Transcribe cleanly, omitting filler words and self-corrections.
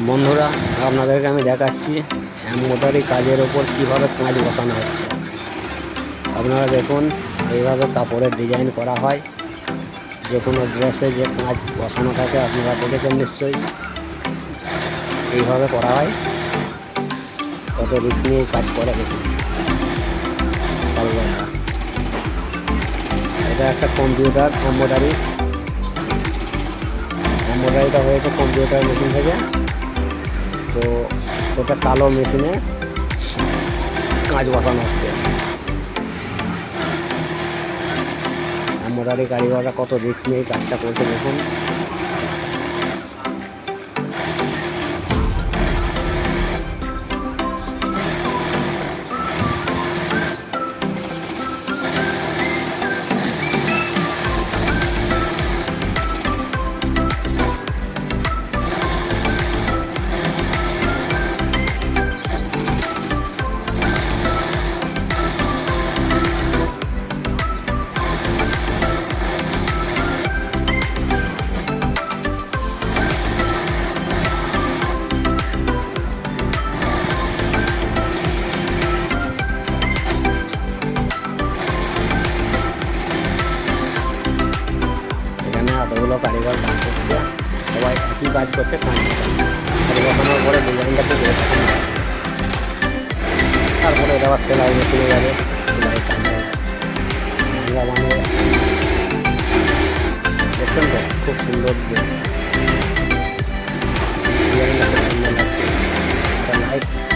বন্ধুরা, আপনাদেরকে আমি দেখাচ্ছি এমব্রয়ডারি কাজের ওপর কীভাবে কাঁচ বসানো হচ্ছে। আপনারা দেখুন, এইভাবে কাপড়ের ডিজাইন করা হয়। যে কোনো ড্রেসে যে কাঁচ বসানো থাকে আপনারা দেখেছেন নিশ্চয়ই। এইভাবে করা হয়। কত রিস্ক নিয়ে কাজ করে দেখুন কারিগররা। এটা একটা কম্পিউটার এমব্রয়ডারিটা হয়েছে কম্পিউটার মেশিন থেকে। তো সেটা কালো মেশিনে কাঁচ বসানো হচ্ছে। এমব্রয়ডারি কারিগররা কত রিস্ক নিয়ে কাজটা করছে দেখুন। এতগুলো কারিগর কাজ করছে, সবাই একই কাজ করছে। কাজ বসানোর পরে ডিজাইনটা খুব এরকম, তারপরে এটা আবার সেলাই মেশিনে যাবে। সেলাই কাজ বানিয়ে দেখছেন তো, খুব সুন্দর ডিজাইনটা, খুব সুন্দর লাগছে। লাইট